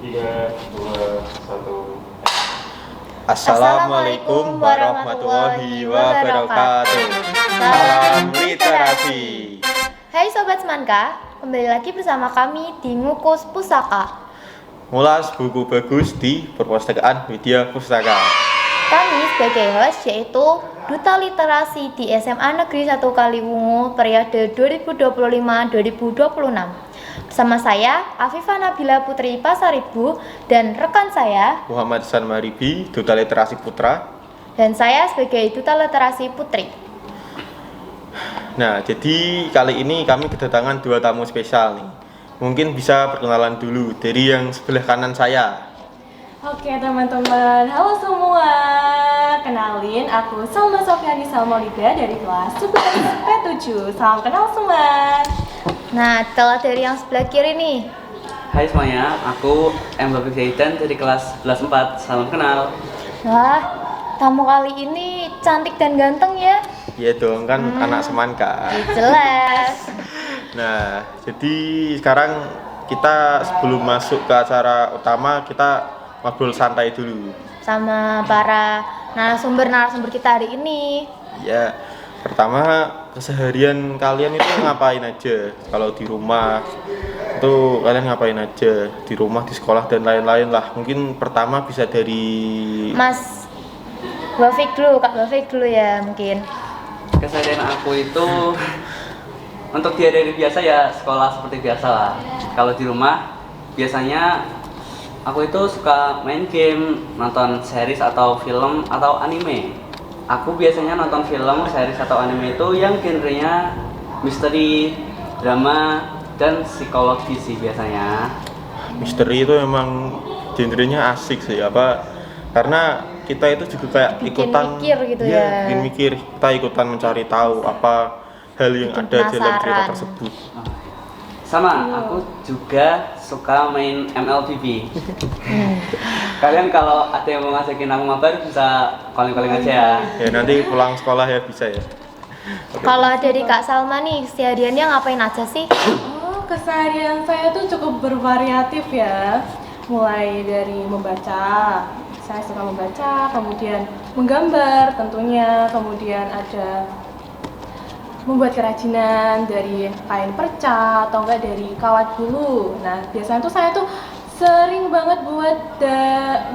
Tiga, dua, satu. Assalamualaikum warahmatullahi wabarakatuh. Salam literasi. Hai Sobat Semanka, kembali lagi bersama kami di Ngukus Pusaka. Ngulas buku bagus di Perpustakaan Widya Pustaka. Kami sebagai host yaitu Duta Literasi di SMA Negeri 1 Kaliwungu periode 2025-2026. Bersama saya, Afifah Nabila Putri Pasaribu, dan rekan saya, Muhammad San Maribi, Duta Literasi Putra. Dan saya sebagai Duta Literasi Putri. Nah, jadi kali ini kami kedatangan dua tamu spesial nih. Mungkin bisa perkenalan dulu dari yang sebelah kanan saya. Oke teman-teman, halo semua. Kenalin, aku Salma Sofiani Salmaulida dari kelas 11 P7. Salam kenal semua. Nah, kalau dari yang sebelah kiri nih. Hai semuanya, aku M. Bapak Zaidan dari kelas 11 4. Salam kenal. Wah, tamu kali ini cantik dan ganteng ya. Iya dong, kan anak Semanka. Jelas. Nah, jadi sekarang kita sebelum masuk ke acara utama, kita ngobrol santai dulu Sama para narasumber kita hari ini. ya. Pertama, keseharian kalian itu ngapain aja? Kalau di rumah itu kalian ngapain aja? Di rumah, di sekolah, dan lain-lain lah. Mungkin pertama bisa dari Mas Bafik dulu, Kak Bafik dulu ya mungkin. Keseharian aku itu untuk di hari biasa ya sekolah seperti biasa lah. Kalau di rumah biasanya aku itu suka main game, nonton series atau film atau anime. Aku biasanya nonton film, series atau anime itu yang genrenya misteri, drama, dan psikologi sih biasanya. misteri. Itu emang genrenya asik sih, karena kita itu juga kayak Bikin ikutan mikir gitu ya. bikin mikir, kita ikutan mencari tahu apa hal yang Bikin ada dalam cerita penasaran. tersebut. Sama, aku juga suka main MLBB. Kalian kalau ada yang mau ngajakin aku mabar bisa calling-calling aja ya. Ya nanti pulang sekolah ya bisa ya. Kalau dari Kak Salma nih, sehariannya ngapain aja sih? Keseharian saya tuh cukup bervariatif ya. Mulai dari membaca, saya suka membaca, kemudian menggambar tentunya, kemudian ada membuat kerajinan dari kain perca atau enggak dari kawat bulu. Nah, biasanya tuh saya tuh sering banget buat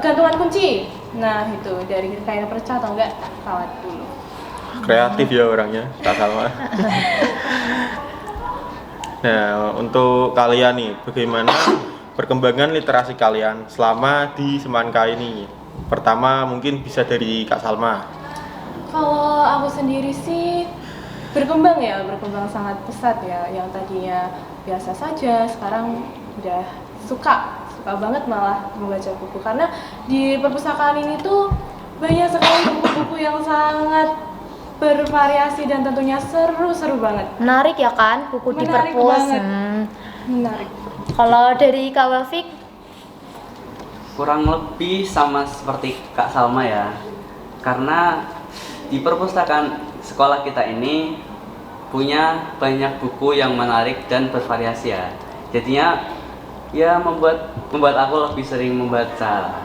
gantungan kunci. Nah, itu dari kain perca atau enggak kawat bulu. Kreatif ya orangnya, Kak Salma. Nah, untuk kalian nih, bagaimana perkembangan literasi kalian selama di Semanka ini? Pertama mungkin bisa dari Kak Salma. Kalau aku sendiri sih berkembang sangat pesat ya. Yang tadinya biasa saja, sekarang udah suka banget malah membaca buku. Karena di perpustakaan ini tuh banyak sekali buku-buku yang sangat bervariasi dan tentunya seru-seru banget. Menarik ya kan, buku di Menarik perpus. banget. Menarik. Kalau dari Kak Bafik, Kurang lebih sama seperti Kak Salma ya. Karena di perpustakaan sekolah kita ini punya banyak buku yang menarik dan bervariasi ya. Jadinya ya membuat aku lebih sering membaca.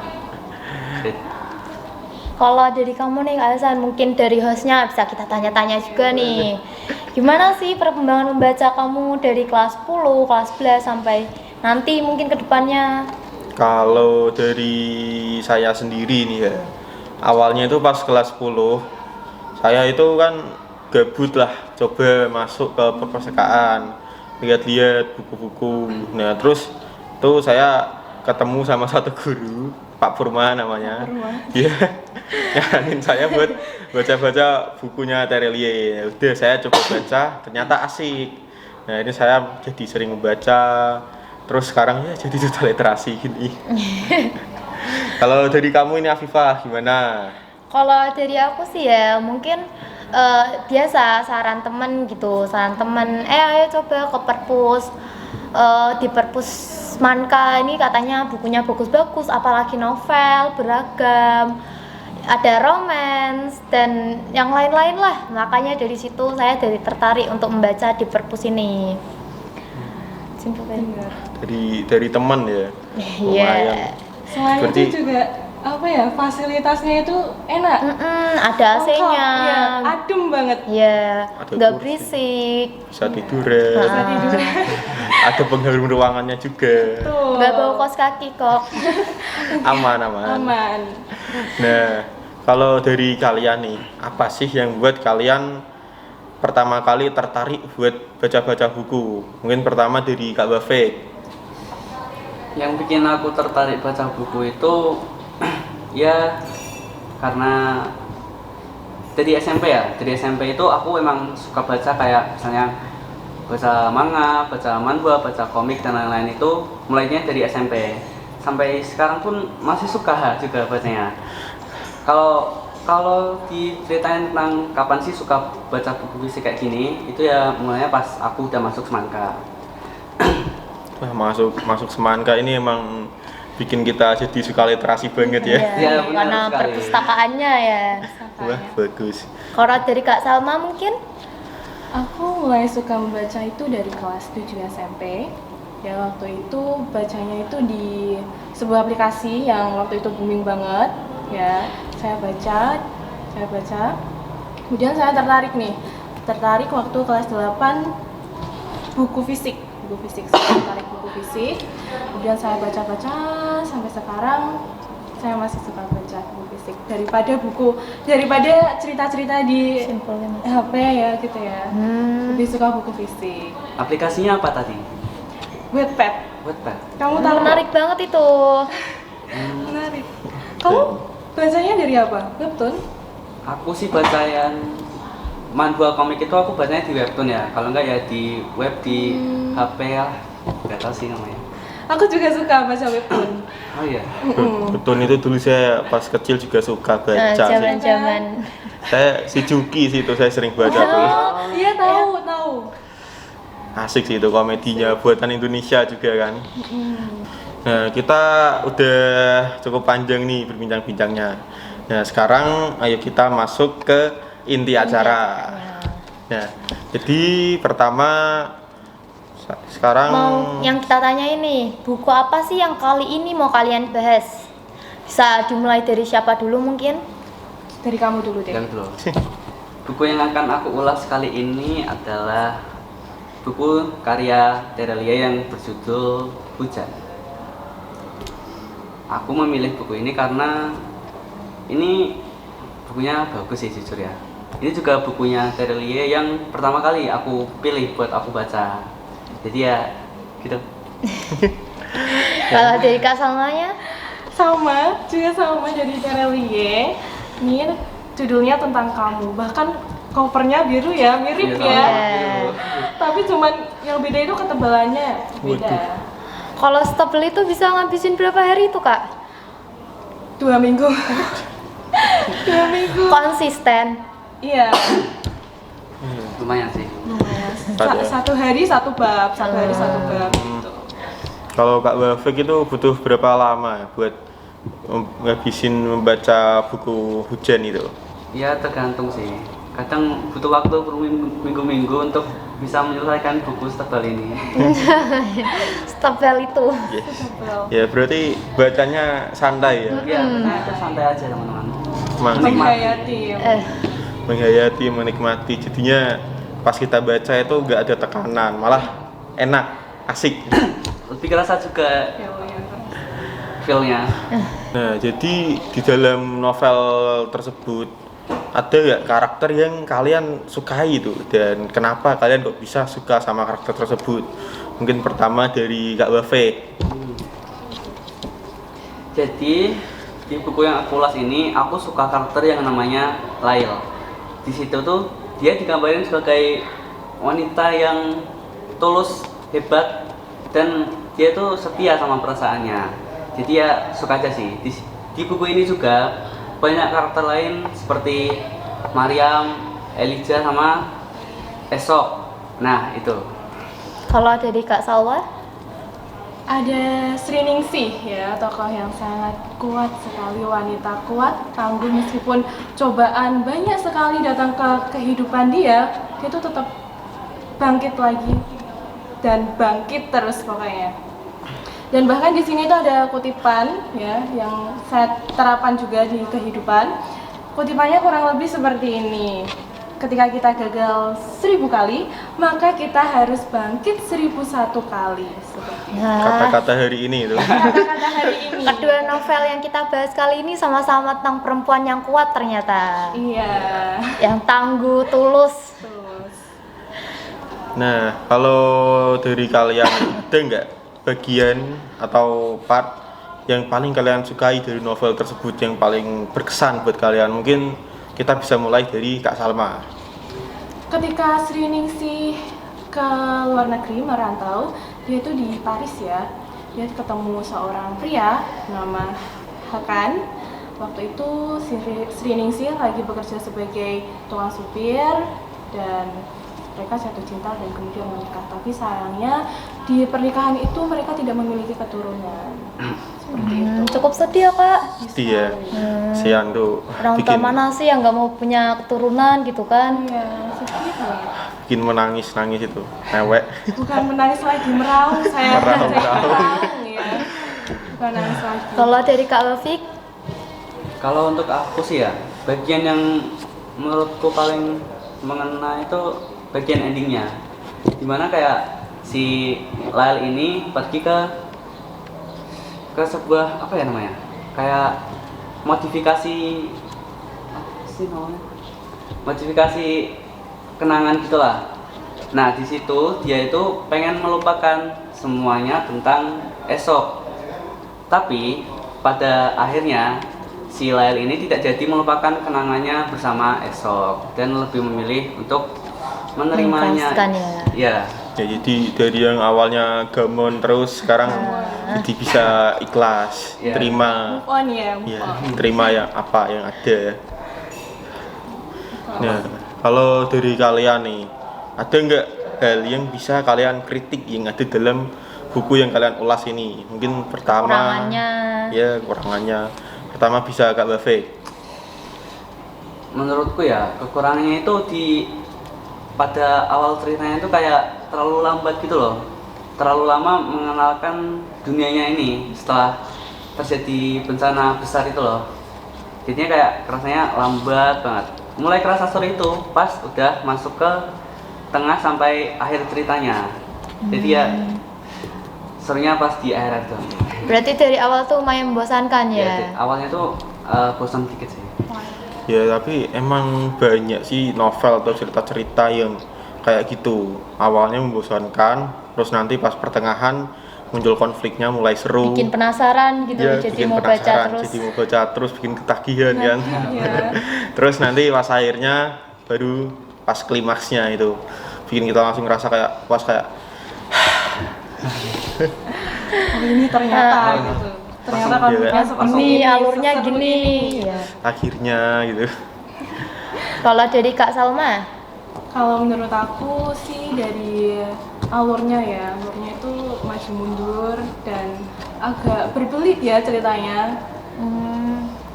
kalau dari kamu nih Kak Hasan, mungkin dari hostnya bisa kita tanya-tanya juga nih. Gimana sih perkembangan membaca kamu dari kelas 10, kelas 11 sampai nanti mungkin ke depannya? Kalau dari saya sendiri nih ya, awalnya itu pas kelas 10, saya itu kan gabut lah, coba masuk ke perpustakaan, lihat-lihat buku-buku. Nah terus tuh saya ketemu sama satu guru, Pak Purma namanya. Dia nyaranin saya buat baca-baca bukunya Terelie. Udah saya coba baca, ternyata asik. Nah ini saya jadi sering membaca. Terus sekarang ya jadi duta literasi gini. Kalau dari kamu ini Afifah gimana? Kalau dari aku sih ya mungkin biasa saran temen gitu, ayo coba ke perpus. Di perpus Manka ini katanya bukunya bagus-bagus, apalagi novel beragam, ada romance dan yang lain-lain lah. Makanya dari situ saya jadi tertarik untuk membaca di perpus ini. Simpel. dari teman ya. Iya. Lumayan. Selain Berarti- itu juga apa ya, fasilitasnya itu enak. Ada AC-nya. Iya, adem banget. Iya, Ada nggak kursi. berisik. Bisa tiduran. Bisa tidur. Ada pengharum ruangannya juga. Tuh. Nggak bau kos kaki kok. Aman. Aman. Nah, kalau dari kalian nih, apa sih yang buat kalian pertama kali tertarik buat baca-baca buku? Mungkin pertama dari Kak Wafe. Yang bikin aku tertarik baca buku itu ya karena dari SMP ya. Dari SMP itu aku emang suka baca, kayak misalnya baca manga, baca manhwa, baca komik dan lain-lain, itu mulainya dari SMP. Sampai sekarang pun masih suka juga bacanya. Kalau diceritain tentang kapan sih suka baca buku fisik kayak gini, itu ya mulainya pas aku udah masuk Semangka. Wah, masuk Semangka ini emang bikin kita jadi suka literasi banget ya. Iya, benar Karena sekali. perpustakaannya ya. Wah, bagus. Kalau dari Kak Salma mungkin? Aku mulai suka membaca itu dari kelas 7 SMP. Ya waktu itu bacanya itu di sebuah aplikasi yang waktu itu booming banget. Ya, saya baca. Kemudian saya tertarik waktu kelas 8 buku fisik. Saya tertarik buku fisik. Kemudian saya baca sampai sekarang saya masih suka baca buku fisik daripada cerita-cerita di Simpulnya. HP ya gitu ya. Lebih suka buku fisik. Aplikasinya apa tadi? Wattpad. Wattpad. Kamu tahu? Menarik banget itu. Menarik. Kamu bacanya dari apa? Webtoon? Aku sih baca yang manhwa komik itu aku bacanya di webtoon ya. Kalau enggak ya di web di HP ya. Enggak tahu sih namanya. Aku juga suka baca webtoon. Oh iya. Betul, itu dulu saya pas kecil juga suka baca sih. Zaman-zaman. Saya si Juki sih itu saya sering baca tuh. Oh, iya tahu. Asik sih itu komedinya buatan Indonesia juga kan. Nah, kita udah cukup panjang nih berbincang-bincangnya. Nah, sekarang ayo kita masuk ke inti acara. Nah, jadi pertama sekarang Mau yang kita tanya ini, buku apa sih yang kali ini mau kalian bahas? Bisa dimulai dari siapa dulu mungkin? Dari kamu dulu deh. Yang dulu. Buku yang akan aku ulas kali ini adalah buku karya Terelia yang berjudul Hujan. Aku memilih buku ini karena ini bukunya bagus sih jujur ya. Ini juga bukunya Terelia yang pertama kali aku pilih buat aku baca. Jadi ya gitu. Kalau dari Kak Salmanya? Juga sama jadi Terelie. Ini judulnya tentang kamu. Bahkan covernya biru ya, mirip Iya, ya. sama. Tapi cuman yang beda itu ketebalannya beda. Waduh. Kalau stebel itu bisa ngabisin berapa hari itu Kak? 2 minggu. 2 minggu. Konsisten. Iya. Lumayan sih. Lumayan. Cepat ya. Satu hari satu bab, satu hari satu bab gitu. kalau Kak Wafik itu butuh berapa lama ya buat ngabisin membaca buku Hujan itu? Ya tergantung sih. Kadang butuh waktu berminggu-minggu untuk bisa menyelesaikan buku setebal ini. Stebel itu. Yes. Ya berarti bacanya santai ya, Ya, kita santai aja teman-teman. Menghayati. menghayati, menikmati. Jadinya pas kita baca itu nggak ada tekanan, malah enak, asik. Lebih kerasa juga Ya, ya. feel-nya. Nah, jadi di dalam novel tersebut ada nggak karakter yang kalian sukai itu, dan kenapa kalian kok bisa suka sama karakter tersebut? Mungkin pertama dari Kak Wafe. Jadi di buku yang aku ulas ini aku suka karakter yang namanya Lail. Di situ tuh dia digambarin sebagai wanita yang tulus, hebat, dan dia tuh setia sama perasaannya. Jadi ya suka aja sih. Di buku ini juga banyak karakter lain seperti Mariam, Elijah, sama Esok. Nah itu. Kalau dari Kak Salwa? Ada Sriningsih ya, tokoh yang sangat kuat sekali, wanita kuat, tangguh meskipun cobaan banyak sekali datang ke kehidupan dia tuh tetap bangkit lagi dan bangkit terus pokoknya. Dan bahkan di sini tuh ada kutipan ya yang saya terapkan juga di kehidupan. Kutipannya kurang lebih seperti ini. Ketika kita gagal 1000 kali, maka kita harus bangkit 1001 kali. Nah, Kata-kata hari ini itu. Kata-kata hari ini. kedua novel yang kita bahas kali ini sama-sama tentang perempuan yang kuat ternyata. Iya. Yang tangguh, tulus. Terus. Nah, kalau dari kalian ada nggak bagian atau part yang paling kalian sukai dari novel tersebut yang paling berkesan buat kalian? Mungkin kita bisa mulai dari Kak Salma. Ketika Sri Ningsih ke luar negeri merantau, dia itu di Paris ya. Dia ketemu seorang pria nama Hakan. Waktu itu Sri Ningsih lagi bekerja sebagai tukang supir dan mereka jatuh cinta dan kemudian menikah. Tapi sayangnya di pernikahan itu mereka tidak memiliki keturunan. Seperti itu. Cukup sedih ya Kak. Iya, siang tuh Orang tua mana sih yang nggak mau punya keturunan gitu kan? Iya, sedih banget. bikin menangis itu, mewek. Bukan menangis lagi, meraung saya. Meraung. Ya. Bukan nangis lagi. Kalau dari Kak Wafik, Kalau untuk aku sih ya, bagian yang menurutku paling mengena itu bagian endingnya, dimana kayak si Lail ini pergi ke sebuah apa ya namanya, kayak modifikasi apa sih namanya, modifikasi kenangan gitulah. Nah di situ dia itu pengen melupakan semuanya tentang esok, tapi pada akhirnya si Lail ini tidak jadi melupakan kenangannya bersama esok dan lebih memilih untuk menerimanya. mengikhlaskan ya. Ya, jadi dari yang awalnya gamon terus sekarang jadi bisa ikhlas, Ya. terima, Move on ya, move ya, on. terima yang apa yang ada. Nah, kalau dari kalian nih, ada nggak hal yang bisa kalian kritik yang ada dalam buku yang kalian ulas ini? Mungkin pertama, Kekurangannya. ya kekurangannya. Pertama bisa Kak Bafek. Menurutku ya kekurangannya itu pada awal ceritanya itu kayak terlalu lambat gitu loh, terlalu lama mengenalkan dunianya ini setelah terjadi bencana besar itu loh. Jadinya kayak rasanya lambat banget. Mulai kerasa seru itu pas udah masuk ke tengah sampai akhir ceritanya. Jadi ya serunya pas di akhir itu. Berarti dari awal tuh lumayan membosankan ya. Awalnya tuh bosan dikit sih. Ya tapi emang banyak sih novel atau cerita-cerita yang kayak gitu. Awalnya membosankan, terus nanti pas pertengahan muncul konfliknya mulai seru. Bikin penasaran gitu, Ya, jadi bikin mau baca penasaran, terus. jadi mau baca terus, bikin ketagihan kan. Iya. Terus nanti pas akhirnya baru pas klimaksnya itu bikin kita langsung ngerasa kayak puas, kayak Hari ini ternyata gitu. Ternyata konfliknya seperti Ini ini, alurnya seseru gini. ini. Ya. akhirnya gitu. Kalau dari Kak Salma, Kalau menurut aku sih dari alurnya ya, alurnya itu maju mundur dan agak berbelit ya ceritanya.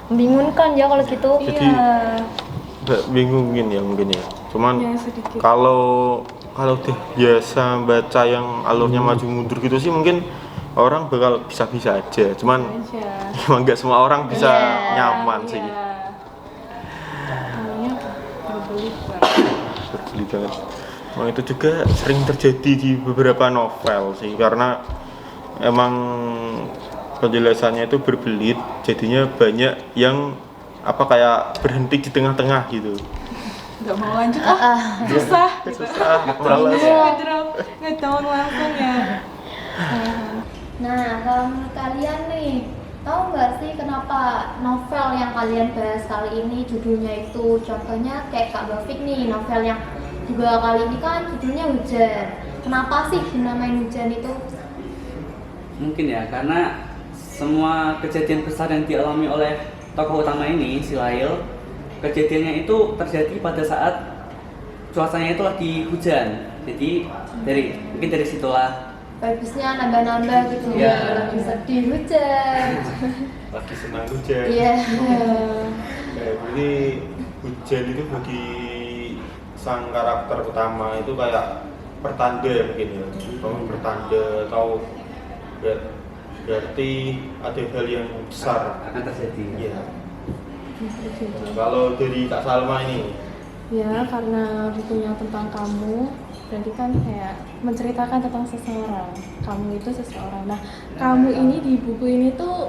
membingungkan ya kalau gitu. Jadi, Iya, Nggak bingungin ya mungkin ya. Cuman ya sedikit. kalau udah biasa baca yang alurnya maju mundur gitu sih mungkin orang bakal bisa-bisa aja. Cuman Aja. emang nggak semua orang bisa Iya, nyaman sih. Iya. Alurnya berbelit banget. Berbelit banget. Emang itu juga sering terjadi di beberapa novel sih, karena emang penjelasannya itu berbelit, jadinya banyak yang apa kayak berhenti di tengah-tengah gitu. Nggak mau lanjut susah gitu. Susah, malas. Ngedown langsung ya. Nah, kalau menurut kalian nih, tahu nggak sih kenapa novel yang kalian bahas kali ini judulnya itu, contohnya kayak Kak Bafik nih, novel yang juga kali ini kan judulnya Hujan. Kenapa sih dinamain Hujan itu? Mungkin ya karena semua kejadian besar yang dialami oleh tokoh utama ini, si Lail, kejadiannya itu terjadi pada saat cuacanya itu lagi hujan. Jadi mungkin dari situlah Vibes-nya nambah-nambah gitu Iya. ya, lagi sedih hujan. Lagi senang hujan. Iya. Jadi hujan itu bagi sang karakter utama itu kayak pertanda ya mungkin ya. Kamu pertanda atau ya, berarti ada hal yang besar akan terjadi. ya. Bisa jadi. Kalau dari Kak Salma ini, Ya, karena bukunya tentang kamu, berarti kan kayak menceritakan tentang seseorang. Kamu itu seseorang. Nah, kamu ini di buku ini tuh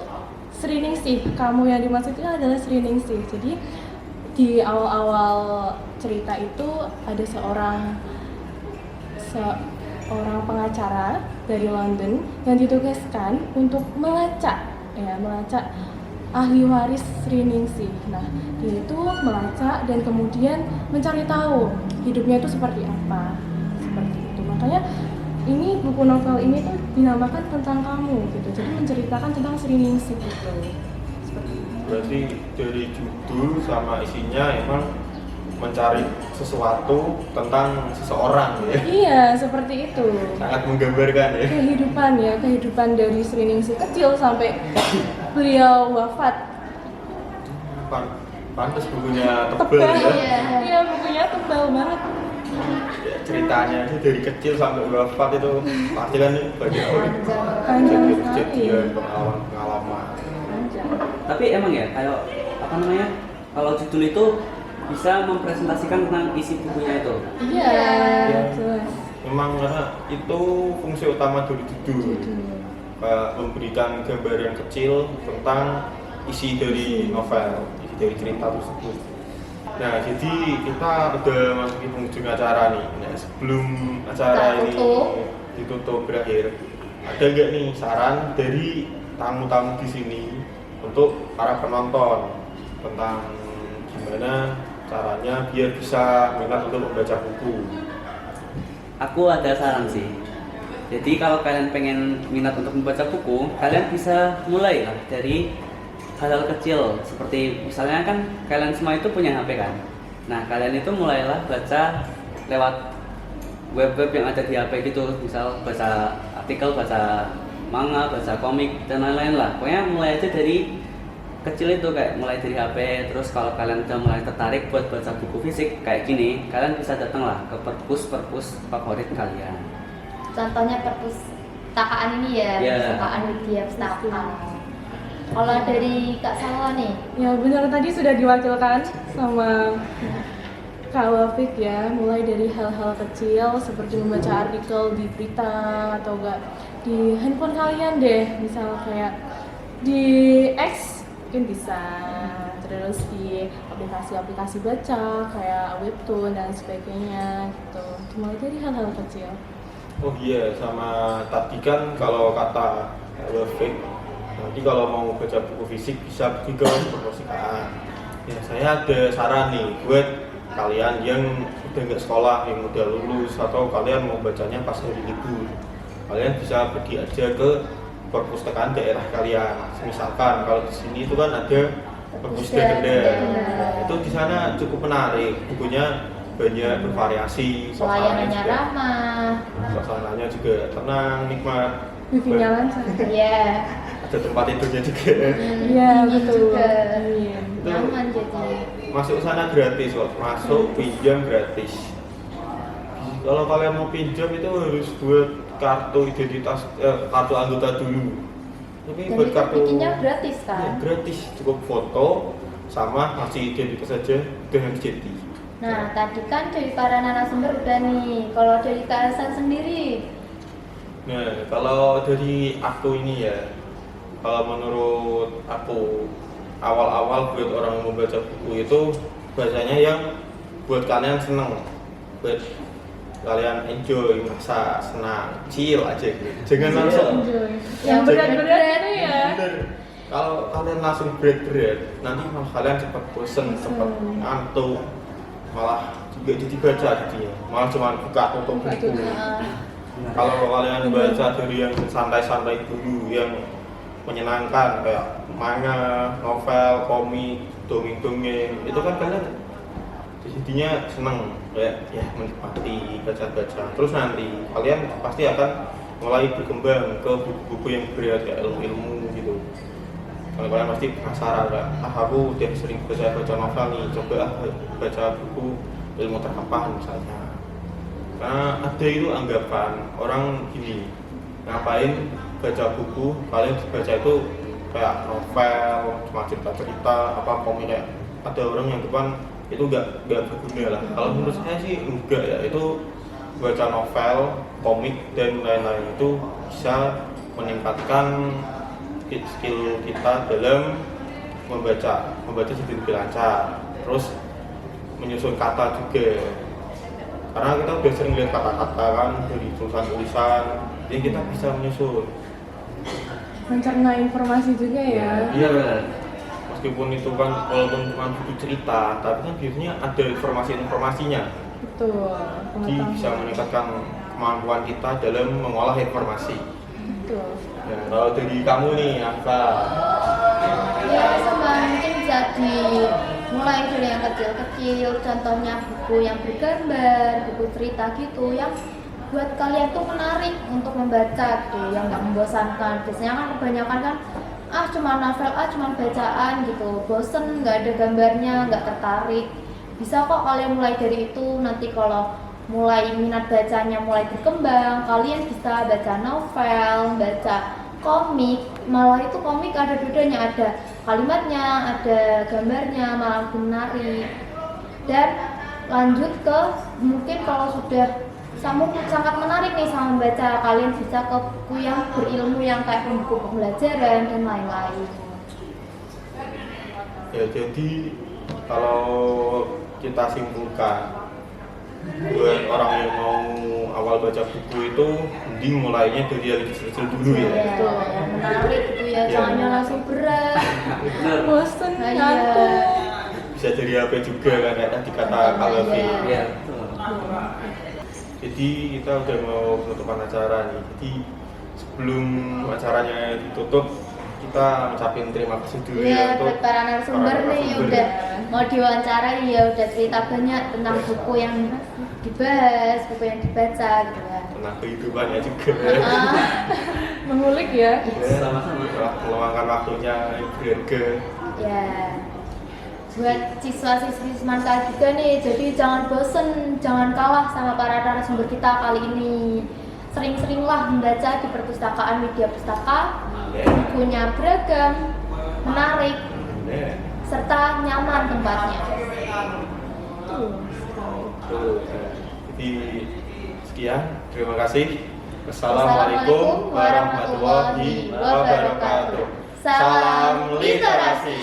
Sriningsih. Kamu yang dimaksud itu adalah Sriningsih. Jadi di awal-awal cerita itu ada seorang pengacara dari London yang ditugaskan untuk melacak ahli waris Sriningsih. Nah, dia itu melacak dan kemudian mencari tahu hidupnya itu seperti apa. Seperti itu. Makanya ini buku novel ini tuh dinamakan tentang kamu gitu. Jadi menceritakan tentang Sriningsih gitu. Seperti itu. berarti dari judul sama isinya emang mencari sesuatu tentang seseorang ya. Iya, seperti itu. Sangat menggambarkan ya. Kehidupan dari Sriningsih kecil sampai beliau wafat. Pantes bukunya tebel ya. Iya, bukunya tebal banget. Ya, ceritanya itu dari kecil sampai wafat itu pasti kan banyak Panjang sekali. kejadian pengalaman. Panjang. Tapi emang ya kayak apa namanya? Kalau judul itu bisa mempresentasikan tentang isi bukunya itu. Iya, Ya. jelas. Memang karena itu fungsi utama dari judul. Kayak memberikan gambaran kecil tentang isi dari novel, isi dari cerita tersebut. Nah, jadi kita udah masukin penghujung acara nih. Nah, sebelum acara Kita ini tutup. ditutup berakhir, ada nggak nih saran dari tamu-tamu di sini untuk para penonton tentang gimana caranya biar bisa minat untuk membaca buku? Aku ada saran sih. Jadi kalau kalian pengen minat untuk membaca buku, kalian bisa mulai lah dari hal-hal kecil. Seperti misalnya kan kalian semua itu punya HP kan. Nah, kalian itu mulailah baca lewat web-web yang ada di HP gitu. Misal baca artikel, baca manga, baca komik, dan lain-lain lah. Pokoknya mulai aja dari kecil itu, kayak mulai dari HP. Terus kalau kalian udah mulai tertarik buat baca buku fisik kayak gini, kalian bisa datang lah ke perpus favorit kalian. Contohnya perpustakaan ini ya, Iya. perpustakaan Widya Pustaka. Kalau dari Kak Salwa nih, Ya benar, tadi sudah diwakilkan sama Kak Wafik ya, mulai dari hal-hal kecil seperti membaca artikel di berita atau enggak di handphone kalian deh, misal kayak di X mungkin bisa, terus di aplikasi-aplikasi baca kayak webtoon dan sebagainya gitu. Mulai dari hal-hal kecil. Oh iya, sama tadi kan kalau kata Wafik, nanti kalau mau baca buku fisik bisa pergi ke perpustakaan. Ya, saya ada saran nih buat kalian yang udah nggak sekolah, yang udah lulus, atau kalian mau bacanya pas hari libur. Kalian bisa pergi aja ke perpustakaan daerah kalian. Misalkan kalau di sini itu kan ada perpustakaan daerah. Nah, itu di sana cukup menarik, bukunya banyak bervariasi, pelayanannya juga, ramah, suasananya juga tenang, nikmat. Wifi-nya lancar. ya, Ada tempat tidurnya juga. Iya, dingin betul. juga, Iya. nyaman jadi. Masuk sana gratis kok, masuk pinjam gratis. Kalau kalian mau pinjam itu harus buat kartu identitas, kartu anggota dulu. Tapi Dan buat itu kartu bikinnya gratis ya, kan? gratis, cukup foto sama masih identitas saja dengan jadi. Nah, tadi kan dari para narasumber udah nih. Kalau dari Kak Hasan sendiri, Nah, kalau dari aku ini ya, kalau menurut aku awal-awal buat orang membaca buku itu biasanya yang buat kalian seneng, buat kalian enjoy, merasa senang, chill aja gitu. Jangan langsung Enjoy. Yang Yang berat-berat itu ya. bener. Kalau kalian langsung berat-berat, nanti malah kalian cepat bosen, cepat ngantuk, malah juga jadi baca jadinya, malah cuma buka tutup buku. Kalau kalian baca dari yang santai-santai dulu, yang menyenangkan kayak manga, novel, komik, dongeng-dongeng, itu kan kalian jadinya seneng, kayak ya menikmati baca-baca. Terus nanti kalian pasti akan mulai berkembang ke buku-buku yang berat kayak ilmu-ilmu gitu. Kalau kalian pasti penasaran kan, aku udah sering baca novel nih, coba baca buku ilmu terkapan misalnya. Karena ada itu anggapan orang gini, ngapain baca buku, kalian baca itu kayak novel, cuma cerita-cerita, apa komik kayak ada orang yang depan itu nggak berguna lah. Kalau menurut saya sih enggak ya, itu baca novel, komik dan lain-lain itu bisa meningkatkan skill kita dalam membaca jadi lebih lancar, terus menyusun kata juga, karena kita udah sering lihat kata-kata kan dari tulisan-tulisan, jadi kita bisa menyusun, mencerna informasi juga ya. iya benar. Meskipun itu kan walaupun cuma buku cerita, tapi kan biasanya ada informasinya, Betul. jadi bisa meningkatkan kemampuan kita dalam mengolah informasi. Betul. Ya, kalau dari kamu nih, Afsa, Ya sama mungkin bisa dimulai dari yang kecil-kecil, contohnya buku yang bergambar, buku cerita gitu yang buat kalian tuh menarik untuk membaca gitu, yang nggak membosankan. Biasanya kan kebanyakan kan cuma novel, cuma bacaan gitu, bosen, nggak ada gambarnya, nggak tertarik. Bisa kok kalian mulai dari itu, nanti kalau mulai minat bacanya mulai berkembang, kalian bisa baca novel, baca komik. Malah itu komik ada bedanya, ada kalimatnya, ada gambarnya, malah lebih menarik. Dan lanjut ke mungkin kalau sudah sangat menarik nih sama membaca, kalian bisa ke buku yang berilmu yang kayak buku pembelajaran dan lain-lain. ya jadi kalau kita simpulkan, buat orang yang mau awal baca buku itu mending mulainya dari yang kecil-kecil dulu ya. Betul, yang menarik gitu ya, Iya. jangan langsung berat. Bener. Bosen, Nah, ngantuk. Bisa dari HP juga kan, kayak tadi kata Kak Levi. Iya, betul. Jadi kita udah mau penutupan acara nih. Jadi sebelum acaranya ditutup, kita ngucapin terima kasih dulu Iya, untuk buat para narasumber para nih narasumber. udah mau diwawancarai ya, udah cerita banyak tentang buku yang dibahas, buku yang dibaca gitu kan. tentang kehidupannya juga. Mengulik ya. Sama-sama. Telah meluangkan waktunya yang berharga. Ya, buat siswa-siswi Semansa juga nih, jadi jangan bosen, jangan kalah sama para narasumber kita kali ini. Sering-seringlah membaca di perpustakaan Widya Pustaka, bukunya beragam, menarik, Ya. serta nyaman tempatnya. Tuh, jadi sekian, terima kasih. Wassalamualaikum warahmatullahi wabarakatuh. Salam literasi.